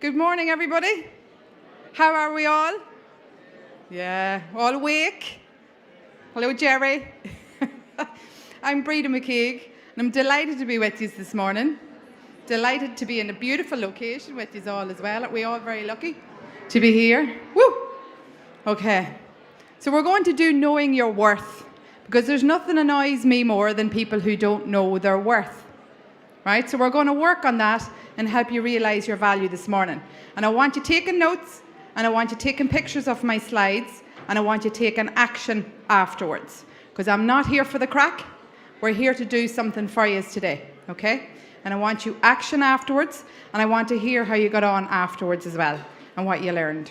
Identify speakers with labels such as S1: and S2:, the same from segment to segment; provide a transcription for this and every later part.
S1: Good morning, everybody. How are we all? Yeah, all awake? Hello, Jerry. I'm Breda McKeag, and I'm delighted to be with you this morning. Delighted to be in a beautiful location with you all as well. Aren't we all very lucky to be here? Woo! Okay, so we're going to do knowing your worth, because there's nothing annoys me more than people who don't know their worth. Right? So we're going to work on that and help you realize your value this morning. And I want you taking notes, and I want you taking pictures of my slides, and I want you taking action afterwards. Because I'm not here for the crack. We're here to do something for you today, okay? And I want you action afterwards, and I want to hear how you got on afterwards as well, and what you learned.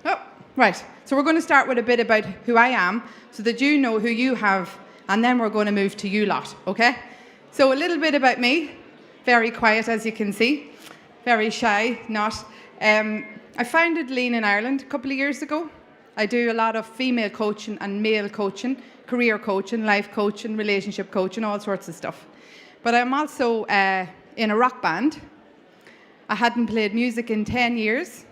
S1: Oh, right. So we're going to start with a bit about who I am, so that you know who you have, and then we're going to move to you lot, okay? So a little bit about me. Very quiet, as you can see. Very shy, not. I founded Lean in Ireland a couple of years ago. I do a lot of female coaching and male coaching, career coaching, life coaching, relationship coaching, all sorts of stuff. But I'm also in a rock band. I hadn't played music in 10 years,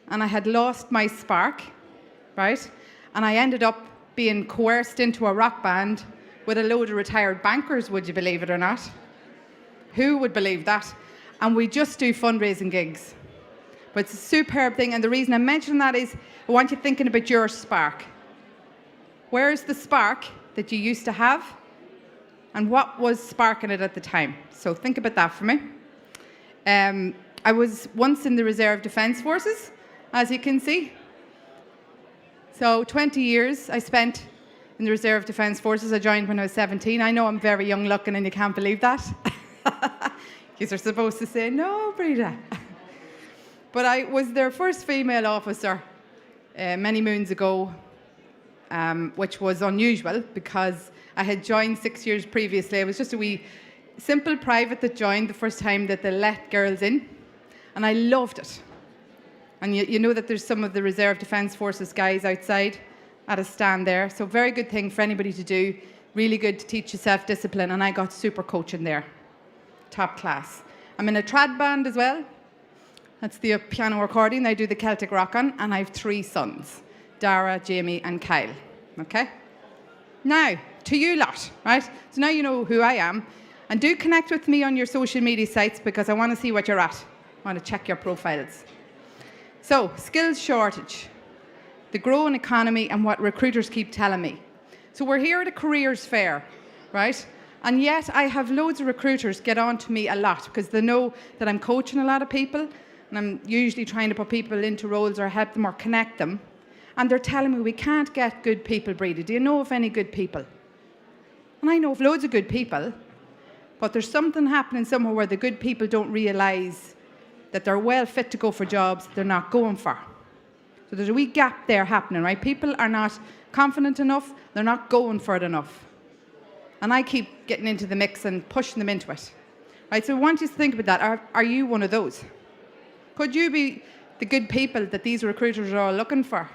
S1: and I had lost my spark, right? And I ended up being coerced into a rock band with a load of retired bankers, would you believe it or not? Who would believe that? And we just do fundraising gigs. But it's a superb thing, and the reason I'm mentioning that is I want you thinking about your spark. Where's the spark that you used to have, and what was sparking it at the time? So think about that for me. I was once in the Reserve Defence Forces, as you can see. So 20 years I spent in the Reserve Defence Forces. I joined when I was 17. I know I'm very young looking, and you can't believe that. You are supposed to say, no, Breda. But I was their first female officer many moons ago, which was unusual because I had joined 6 years previously. I was just a wee simple private that joined the first time that they let girls in, and I loved it. And you know that there's some of the Reserve Defence Forces guys outside at a stand there. So very good thing for anybody to do. Really good to teach you self-discipline. And I got super coaching there. Top class. I'm in a trad band as well. That's the piano accordion I do the Celtic rock on. And I have 3 sons. Dara, Jamie and Kyle. Okay? Now, to you lot, right? So now you know who I am. And do connect with me on your social media sites, because I want to see what you're at. I want to check your profiles. So, skills shortage, the growing economy, and what recruiters keep telling me. So we're here at a careers fair, right? And yet I have loads of recruiters get on to me a lot because they know that I'm coaching a lot of people, and I'm usually trying to put people into roles or help them or connect them. And they're telling me, we can't get good people, Breda. Do you know of any good people? And I know of loads of good people, but there's something happening somewhere where the good people don't realise that they're well fit to go for jobs they're not going for. So there's a wee gap there happening, right? People are not confident enough, they're not going for it enough. And I keep getting into the mix and pushing them into it. Right, so I want you to think about that. Are you one of those? Could you be the good people that these recruiters are all looking for?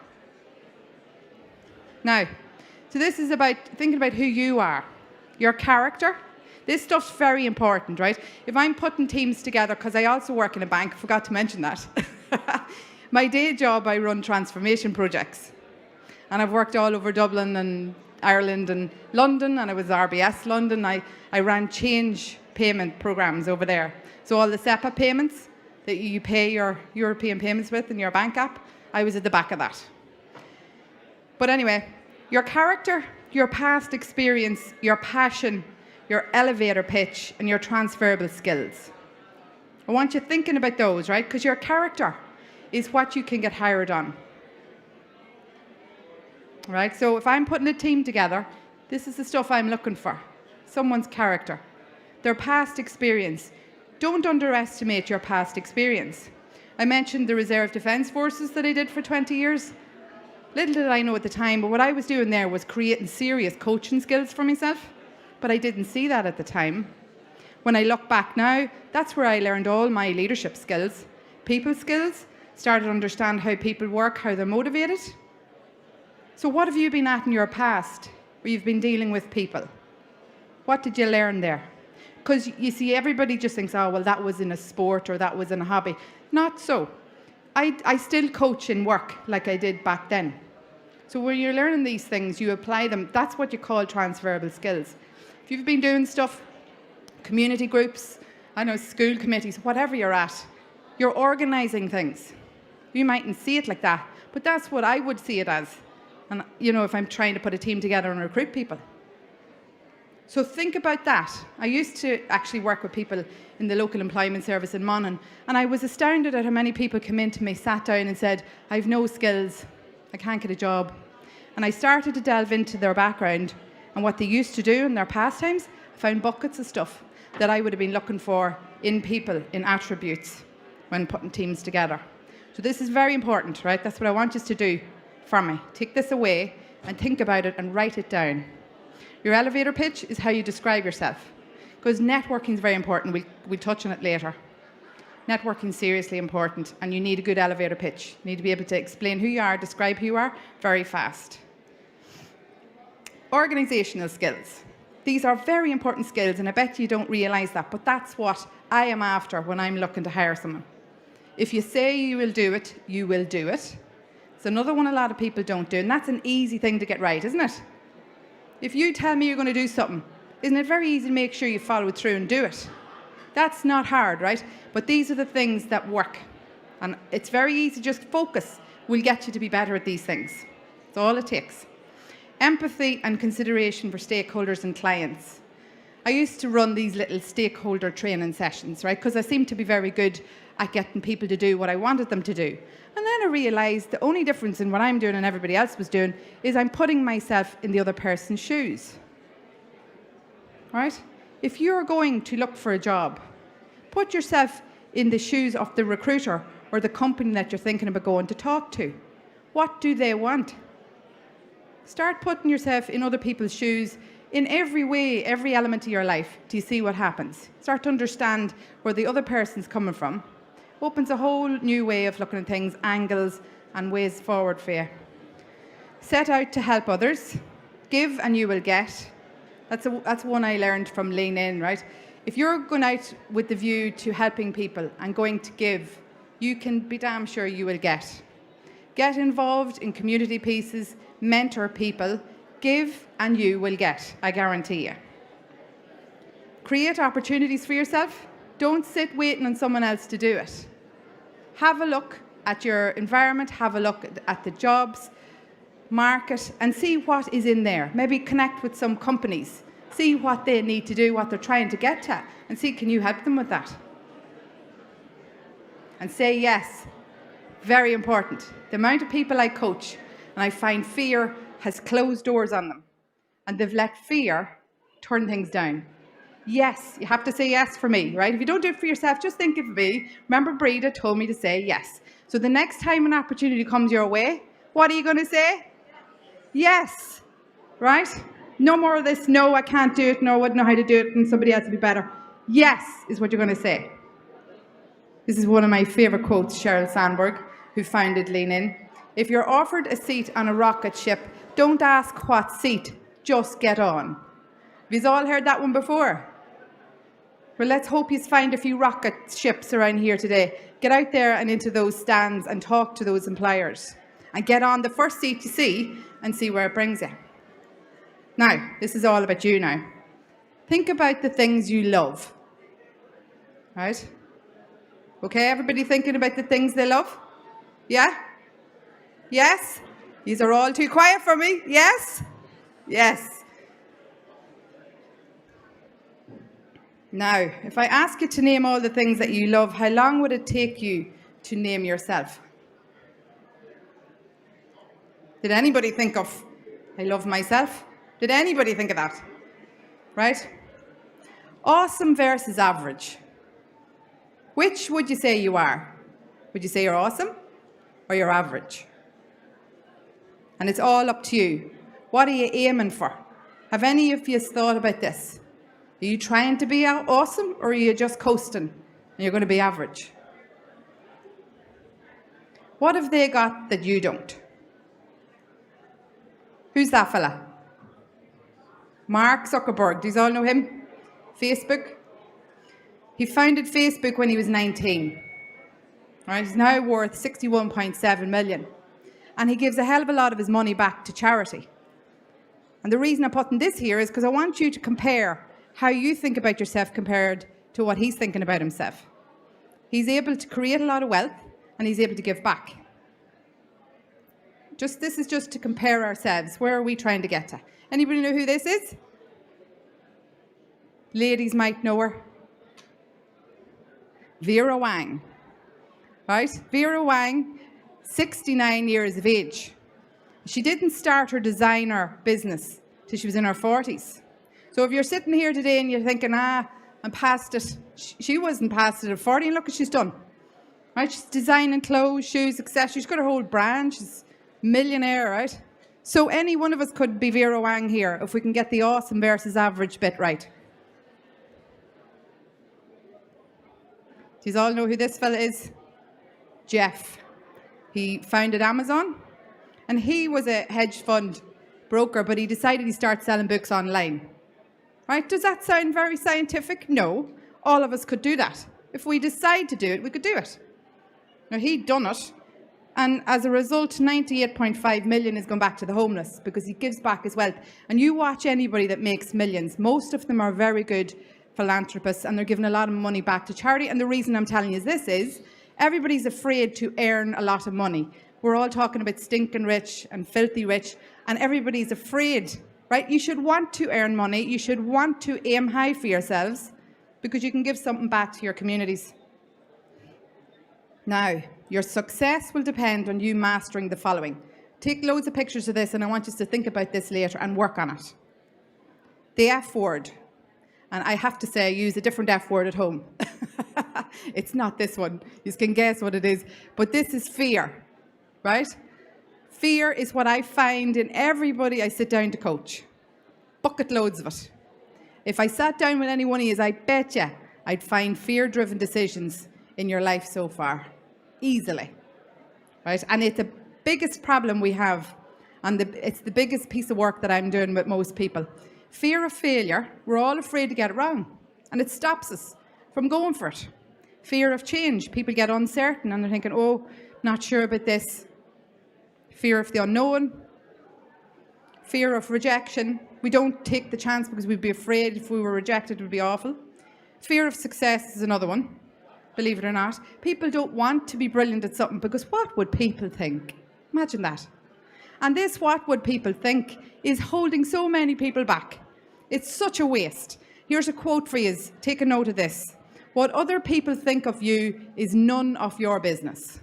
S1: Now, so this is about thinking about who you are, your character. This stuff's very important, right? If I'm putting teams together, because I also work in a bank, I forgot to mention that. My day job, I run transformation projects. And I've worked all over Dublin and Ireland and London, and I was RBS London. I ran change payment programs over there. So all the SEPA payments that you pay your European payments with in your bank app, I was at the back of that. But anyway, your character, your past experience, your passion, your elevator pitch, and your transferable skills. I want you thinking about those, right? Because your character is what you can get hired on. Right? So if I'm putting a team together, this is the stuff I'm looking for. Someone's character, their past experience. Don't underestimate your past experience. I mentioned the Reserve Defence Forces that I did for 20 years. Little did I know at the time, but what I was doing there was creating serious coaching skills for myself. But I didn't see that at the time. When I look back now, that's where I learned all my leadership skills, people skills, started to understand how people work, how they're motivated. So what have you been at in your past where you've been dealing with people? What did you learn there? Because you see, everybody just thinks, oh, well, that was in a sport or that was in a hobby. Not so. I still coach in work like I did back then. So when you're learning these things, you apply them. That's what you call transferable skills. If you've been doing stuff, community groups, I know, school committees, whatever you're at, you're organising things. You mightn't see it like that, but that's what I would see it as. And, you know, if I'm trying to put a team together and recruit people. So think about that. I used to actually work with people in the local employment service in Monaghan, and I was astounded at how many people came in to me, sat down and said, I've no skills, I can't get a job. And I started to delve into their background and what they used to do in their pastimes. I found buckets of stuff that I would have been looking for in people, in attributes, when putting teams together. So this is very important, right? That's what I want you to do for me. Take this away and think about it and write it down. Your elevator pitch is how you describe yourself, because networking is very important. We'll touch on it later. Networking is seriously important, and you need a good elevator pitch. You need to be able to explain who you are, describe who you are very fast. Organisational skills. These are very important skills, and I bet you don't realise that, but that's what I am after when I'm looking to hire someone. If you say you will do it, you will do it. It's another one a lot of people don't do, and that's an easy thing to get right, isn't it? If you tell me you're going to do something, isn't it very easy to make sure you follow it through and do it? That's not hard, right? But these are the things that work. And it's very easy, just focus will get you to be better at these things. That's all it takes. Empathy and consideration for stakeholders and clients. I used to run these little stakeholder training sessions, right? Because I seemed to be very good at getting people to do what I wanted them to do. And then I realised the only difference in what I'm doing and everybody else was doing is I'm putting myself in the other person's shoes. Right? If you're going to look for a job, put yourself in the shoes of the recruiter or the company that you're thinking about going to talk to. What do they want? Start putting yourself in other people's shoes in every way, every element of your life, to see what happens. Start to understand where the other person's coming from. Opens a whole new way of looking at things, angles and ways forward for you. Set out to help others. Give and you will get. That's one I learned from Lean In, right? If you're going out with the view to helping people and going to give, you can be damn sure you will get. Get involved in community pieces, mentor people, give and you will get, I guarantee you. Create opportunities for yourself. Don't sit waiting on someone else to do it. Have a look at your environment, have a look at the jobs market and see what is in there. Maybe connect with some companies, see what they need to do, what they're trying to get to, and see, can you help them with that? And say yes. Very important. The amount of people I coach, and I find fear has closed doors on them, and they've let fear turn things down. Yes, you have to say yes for me, right? If you don't do it for yourself, just think of me. Remember, Breda told me to say yes. So the next time an opportunity comes your way, what are you going to say? Yes, right? No more of this, no, I can't do it, no, I wouldn't know how to do it, and somebody else would be better. Yes is what you're going to say. This is one of my favourite quotes, Sheryl Sandberg, who founded Lean In. If you're offered a seat on a rocket ship, don't ask what seat, just get on. Have you all heard that one before? Well, let's hope you find a few rocket ships around here today. Get out there and into those stands and talk to those employers. And get on the first seat you see and see where it brings you. Now, this is all about you now. Think about the things you love. Right? Okay, everybody thinking about the things they love? Yeah? Yes? These are all too quiet for me. Yes? Yes. Now, if I ask you to name all the things that you love, how long would it take you to name yourself? Did anybody think of, I love myself? Did anybody think of that? Right? Awesome versus average. Which would you say you are? Would you say you're awesome or you're average? And it's all up to you. What are you aiming for? Have any of you thought about this? Are you trying to be awesome or are you just coasting and you're going to be average? What have they got that you don't? Who's that fella? Mark Zuckerberg. Do you all know him? Facebook. He founded Facebook when he was 19. Right? He's now worth 61.7 million. And he gives a hell of a lot of his money back to charity. And the reason I'm putting this here is because I want you to compare how you think about yourself compared to what he's thinking about himself. He's able to create a lot of wealth and he's able to give back. This is just to compare ourselves. Where are we trying to get to? Anybody know who this is? Ladies might know her. Vera Wang. Right? Vera Wang, 69 years of age. She didn't start her designer business till she was in her 40s. So if you're sitting here today and you're thinking, I'm past it, she wasn't past it at 40, and look what she's done. Right? She's designing clothes, shoes, accessories. She's got her whole brand. She's a millionaire, right? So any one of us could be Vera Wang here if we can get the awesome versus average bit right. Do you all know who this fella is? Jeff. He founded Amazon, and he was a hedge fund broker, but he decided he'd start selling books online. Right? Does that sound very scientific? No. All of us could do that. If we decide to do it, we could do it. Now, he'd done it, and as a result, 98.5 million is going back to the homeless because he gives back his wealth. And you watch anybody that makes millions, most of them are very good philanthropists, and they're giving a lot of money back to charity. And the reason I'm telling you this is everybody's afraid to earn a lot of money. We're all talking about stinking rich and filthy rich, and everybody's afraid, right? You should want to earn money. You should want to aim high for yourselves because you can give something back to your communities. Now, your success will depend on you mastering the following. Take loads of pictures of this, and I want you to think about this later and work on it. The F word. And I have to say, I use a different F word at home. It's not this one. You can guess what it is. But this is fear, right? Fear is what I find in everybody I sit down to coach. Bucket loads of it. If I sat down with any one of you, I bet you I'd find fear-driven decisions in your life so far. Easily. Right? And it's the biggest problem we have. And it's the biggest piece of work that I'm doing with most people. Fear of failure, we're all afraid to get it wrong, and it stops us from going for it. Fear of change, people get uncertain and they're thinking, not sure about this. Fear of the unknown. Fear of rejection, we don't take the chance because we'd be afraid if we were rejected it would be awful. Fear of success is another one, believe it or not. People don't want to be brilliant at something because what would people think? Imagine that. And this what would people think is holding so many people back. It's such a waste. Here's a quote for you. Take a note of this. What other people think of you is none of your business.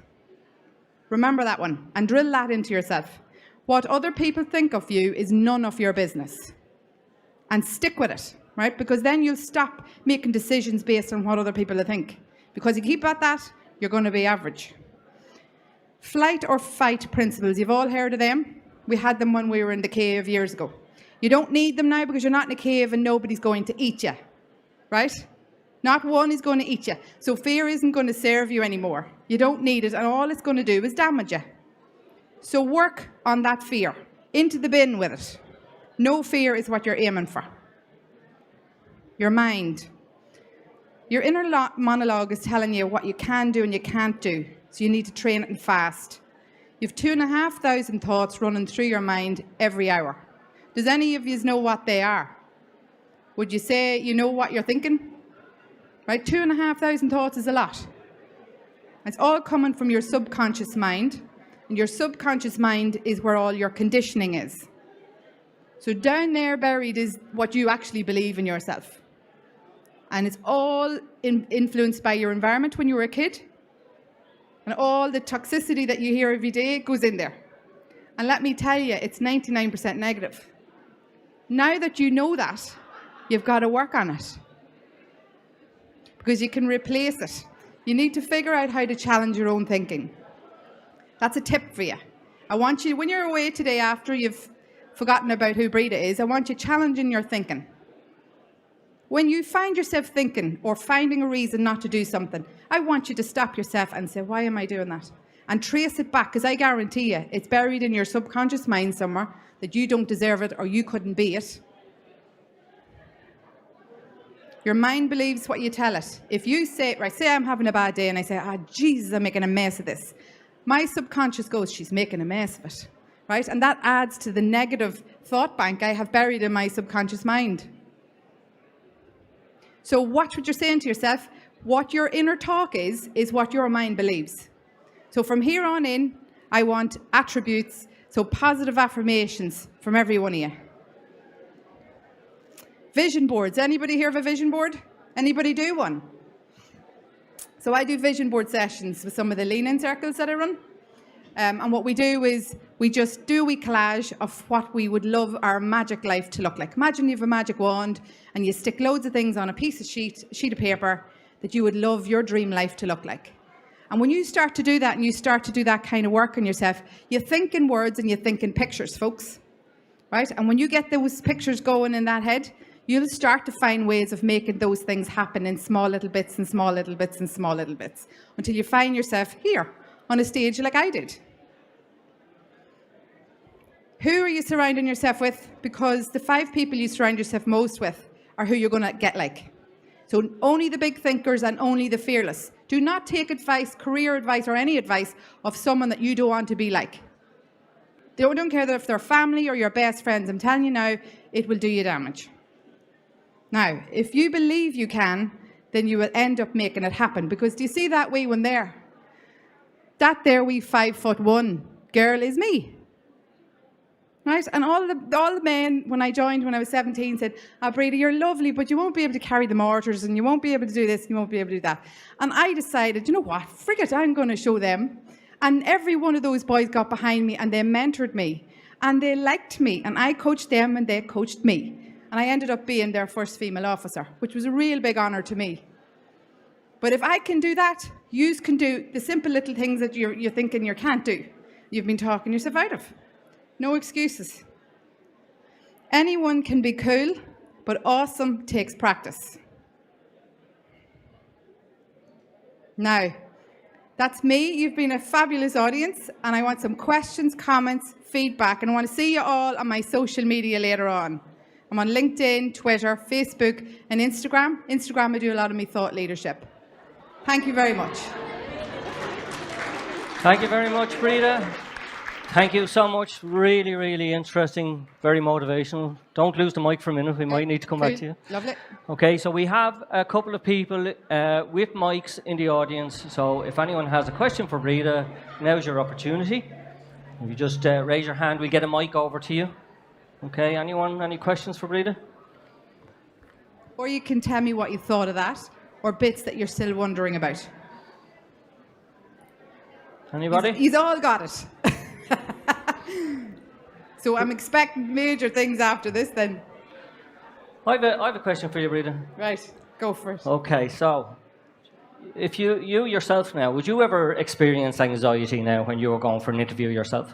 S1: Remember that one and drill that into yourself. What other people think of you is none of your business. And stick with it, right? Because then you'll stop making decisions based on what other people think. Because you keep at that, you're going to be average. Flight or fight principles, you've all heard of them. We had them when we were in the cave years ago. You don't need them now because you're not in a cave and nobody's going to eat you, right? Not one is going to eat you. So fear isn't going to serve you anymore. You don't need it, and all it's going to do is damage you. So work on that fear. Into the bin with it. No fear is what you're aiming for. Your mind. Your inner monologue is telling you what you can do and you can't do. So you need to train it and fast. You've 2,500 thoughts running through your mind every hour. Does any of you know what they are? Would you say you know what you're thinking? Right, 2,500 thoughts is a lot. It's all coming from your subconscious mind. And your subconscious mind is where all your conditioning is. So down there buried is what you actually believe in yourself. And it's all influenced by your environment when you were a kid. And all the toxicity that you hear every day goes in there. And let me tell you, it's 99% negative. Now that you know that, you've got to work on it. Because you can replace it. You need to figure out how to challenge your own thinking. That's a tip for you. I want you, when you're away today after you've forgotten about who Breda is, I want you challenging your thinking. When you find yourself thinking or finding a reason not to do something, I want you to stop yourself and say, why am I doing that? And trace it back, because I guarantee you, it's buried in your subconscious mind somewhere that you don't deserve it or you couldn't be it. Your mind believes what you tell it. If you say I'm having a bad day and I say, Jesus, I'm making a mess of this. My subconscious goes, she's making a mess of it, right? And that adds to the negative thought bank I have buried in my subconscious mind. So watch what you're saying to yourself. What your inner talk is what your mind believes. So from here on in, I want attributes, so positive affirmations from every one of you. Vision boards. Anybody here have a vision board? Anybody do one? So I do vision board sessions with some of the lean-in circles that I run. And what we do is we just do a wee collage of what we would love our magic life to look like. Imagine you have a magic wand and you stick loads of things on a piece of sheet of paper that you would love your dream life to look like. And when you start to do that and you start to do that kind of work on yourself, you think in words and you think in pictures, folks. Right? And when you get those pictures going in that head, you'll start to find ways of making those things happen in small little bits and small little bits and small little bits until you find yourself here on a stage like I did. Who are you surrounding yourself with? Because the 5 people you surround yourself most with are who you're going to get like. So only the big thinkers and only the fearless. Do not take advice, career advice, or any advice of someone that you don't want to be like. Don't care if they're family or your best friends. I'm telling you now, it will do you damage. Now, if you believe you can, then you will end up making it happen. Because do you see that wee one there? That there wee 5'1" girl is me. Right? And all the men, when I joined when I was 17, said, Breda, you're lovely, but you won't be able to carry the mortars, and you won't be able to do this, and you won't be able to do that. And I decided, you know what, frig it, I'm going to show them. And every one of those boys got behind me, and they mentored me, and they liked me, and I coached them, and they coached me. And I ended up being their first female officer, which was a real big honour to me. But if I can do that, you can do the simple little things that you're thinking you can't do. You've been talking yourself out of. No excuses. Anyone can be cool, but awesome takes practice. Now, that's me. You've been a fabulous audience, and I want some questions, comments, feedback, and I want to see you all on my social media later on. I'm on LinkedIn, Twitter, Facebook, and Instagram. Instagram, I do a lot of my thought leadership. Thank you very much.
S2: Thank you very much, Breda. Thank you so much. Really, really interesting, very motivational. Don't lose the mic for a minute. We might need to come back to you.
S1: Lovely.
S2: Okay, so we have a couple of people with mics in the audience. So if anyone has a question for Breda, now's your opportunity. If you just raise your hand, we'll get a mic over to you. Okay, anyone, any questions for Breda?
S1: Or you can tell me what you thought of that, or bits that you're still wondering about.
S2: Anybody?
S1: He's all got it. So I'm expecting major things after this then.
S2: I have a question for you, Breda.
S1: Right, go for it.
S2: Okay, so if you yourself now, would you ever experience anxiety now when you were going for an interview yourself?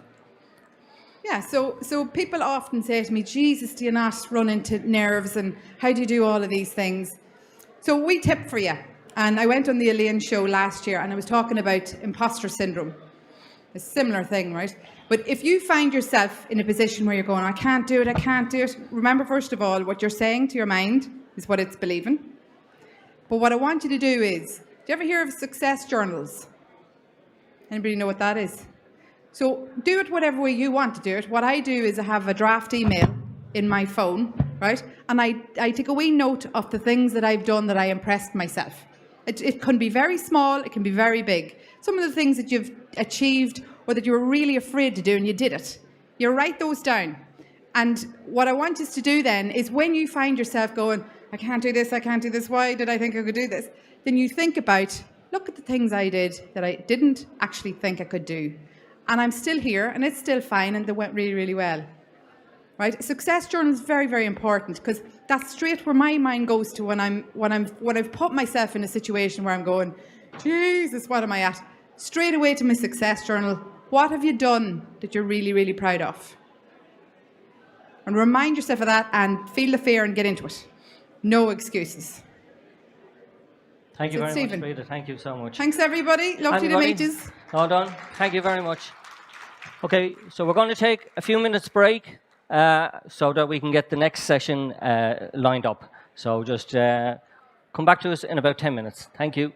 S1: Yeah, so people often say to me, Jesus, do you not run into nerves, and how do you do all of these things? So we tip for you. And I went on the Elaine show last year and I was talking about imposter syndrome. A similar thing, right? But if you find yourself in a position where you're going, I can't do it, remember first of all, what you're saying to your mind is what it's believing. But what I want you to do is, do you ever hear of success journals? Anybody know what that is? So do it whatever way you want to do it. What I do is I have a draft email in my phone, right? And I take a wee note of the things that I've done that I impressed myself. It can be very small, it can be very big. Some of the things that you've achieved or that you were really afraid to do and you did it. You write those down. And what I want us to do then is when you find yourself going, I can't do this, why did I think I could do this? Then you think about, look at the things I did that I didn't actually think I could do. And I'm still here and it's still fine and they went really, really well. Right? A success journal is very, very important because that's straight where my mind goes to when I've put myself in a situation where I'm going, Jesus, what am I at? Straight away to my success journal. What have you done that you're really, really proud of? And remind yourself of that and feel the fear and get into it. No excuses.
S2: Thank you very much, Breda. Thank you so much.
S1: Thanks, everybody. Lovely to meet you.
S2: Well done. Thank you very much. Okay, so we're going to take a few minutes break so that we can get the next session lined up. So just come back to us in about 10 minutes. Thank you.